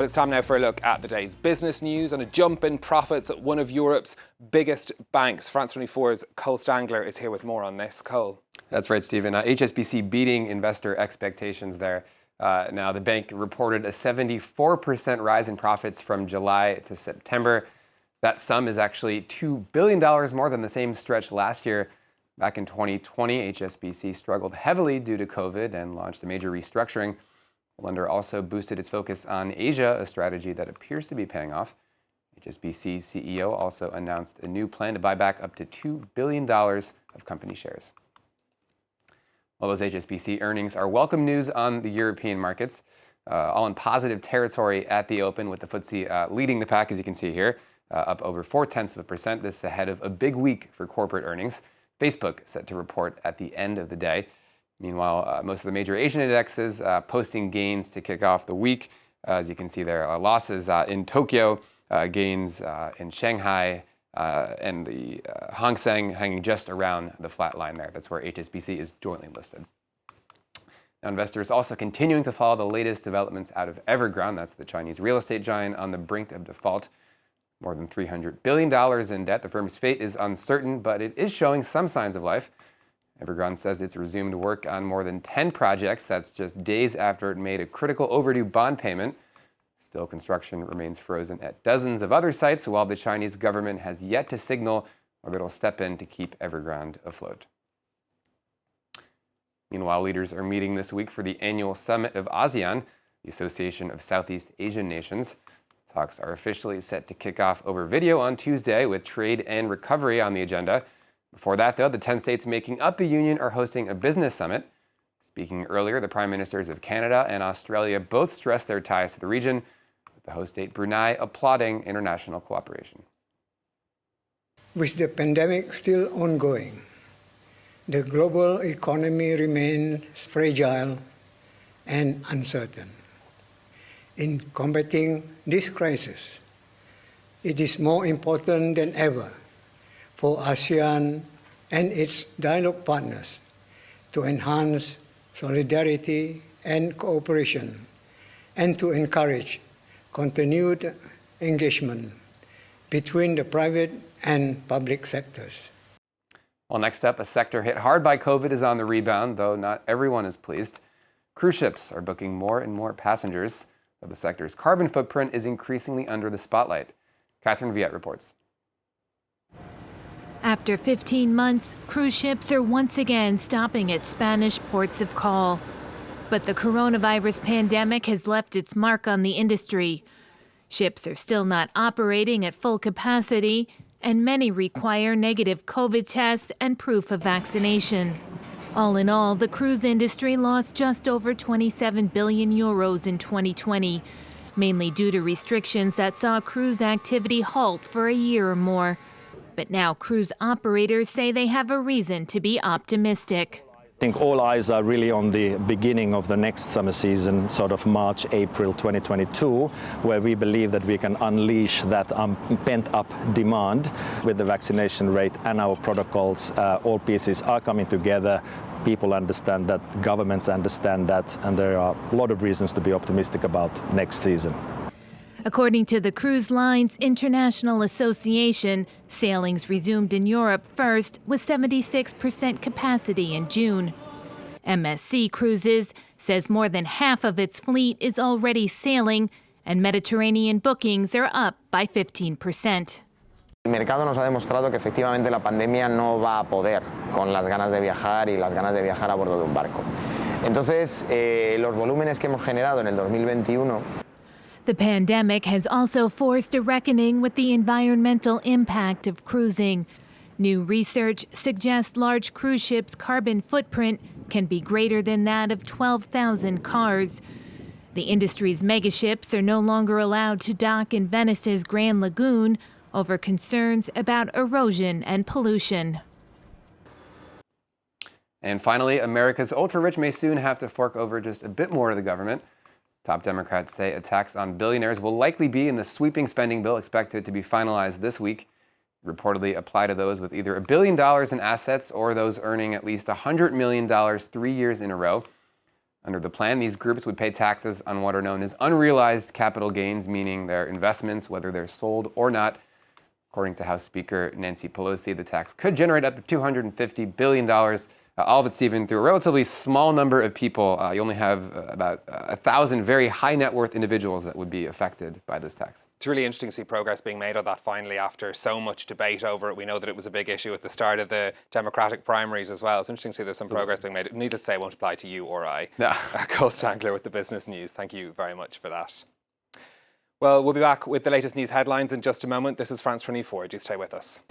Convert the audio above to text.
It's time now for a look at the day's business news and a jump in profits at one of Europe's biggest banks. France 24's Cole Stangler is here with more on this. Cole. That's right, Stephen. HSBC beating investor expectations there. Now, the bank reported a 74% rise in profits from July to September. That sum is actually $2 billion more than the same stretch last year. Back in 2020, HSBC struggled heavily due to COVID and launched a major restructuring. The lender also boosted its focus on Asia, a strategy that appears to be paying off. HSBC's CEO also announced a new plan to buy back up to $2 billion of company shares. Well, those HSBC earnings are welcome news on the European markets, all in positive territory at the open, with the FTSE leading the pack, as you can see here, up over 0.4%. This is ahead of a big week for corporate earnings. Facebook set to report at the end of the day. Meanwhile, most of the major Asian indexes posting gains to kick off the week. As you can see there, losses in Tokyo, gains in Shanghai, and the Hang Seng hanging just around the flat line there. That's where HSBC is jointly listed. Now, investors also continuing to follow the latest developments out of Evergrande. That's the Chinese real estate giant on the brink of default. More than $300 billion in debt. The firm's fate is uncertain, but it is showing some signs of life. Evergrande says it's resumed work on more than 10 projects. That's just days after it made a critical overdue bond payment. Still, construction remains frozen at dozens of other sites, while the Chinese government has yet to signal whether it'll step in to keep Evergrande afloat. Meanwhile, leaders are meeting this week for the annual summit of ASEAN, the Association of Southeast Asian Nations. Talks are officially set to kick off over video on Tuesday, with trade and recovery on the agenda. Before that, though, the 10 states making up the union are hosting a business summit. Speaking earlier, the prime ministers of Canada and Australia both stressed their ties to the region, with the host state Brunei applauding international cooperation. With the pandemic still ongoing, the global economy remains fragile and uncertain. In combating this crisis, it is more important than ever for ASEAN and its dialogue partners to enhance solidarity and cooperation, and to encourage continued engagement between the private and public sectors. Well, next up, a sector hit hard by COVID is on the rebound, though not everyone is pleased. Cruise ships are booking more and more passengers, but the sector's carbon footprint is increasingly under the spotlight. Catherine Viette reports. After 15 months, cruise ships are once again stopping at Spanish ports of call. But the coronavirus pandemic has left its mark on the industry. Ships are still not operating at full capacity, and many require negative COVID tests and proof of vaccination. All in all, the cruise industry lost just over 27 billion euros in 2020, mainly due to restrictions that saw cruise activity halt for a year or more. But now cruise operators say they have a reason to be optimistic. I think all eyes are really on the beginning of the next summer season, sort of March, April 2022, where we believe that we can unleash that pent-up demand with the vaccination rate and our protocols. All pieces are coming together. People understand that, governments understand that, and there are a lot of reasons to be optimistic about next season. According to the Cruise Lines International Association, sailings resumed in Europe first with 76% capacity in June. MSC Cruises says more than half of its fleet is already sailing, and Mediterranean bookings are up by 15%. El mercado nos ha demostrado que efectivamente la pandemia no va a poder con las ganas de viajar y las ganas de viajar a bordo de un barco. Entonces, los volúmenes que hemos generado en el 2021. The pandemic has also forced a reckoning with the environmental impact of cruising. New research suggests large cruise ships' carbon footprint can be greater than that of 12,000 cars. The industry's megaships are no longer allowed to dock in Venice's Grand Lagoon over concerns about erosion and pollution. And finally, America's ultra-rich may soon have to fork over just a bit more to the government. Top Democrats say a tax on billionaires will likely be in the sweeping spending bill expected to be finalized this week. It reportedly apply to those with either $1 billion in assets or those earning at least $100 million 3 years in a row. Under the plan, these groups would pay taxes on what are known as unrealized capital gains, meaning their investments, whether they're sold or not. According to House Speaker Nancy Pelosi, the tax could generate up to $250 billion. All of it, Stephen, through a relatively small number of people. You only have about 1,000 very high net worth individuals that would be affected by this tax. It's really interesting to see progress being made on that finally after so much debate over it. We know that it was a big issue at the start of the Democratic primaries as well. It's interesting to see there's some progress being made. Needless to say, it won't apply to you or I. No. Cole Stangler with the business news. Thank you very much for that. Well, we'll be back with the latest news headlines in just a moment. This is France 24. Do stay with us.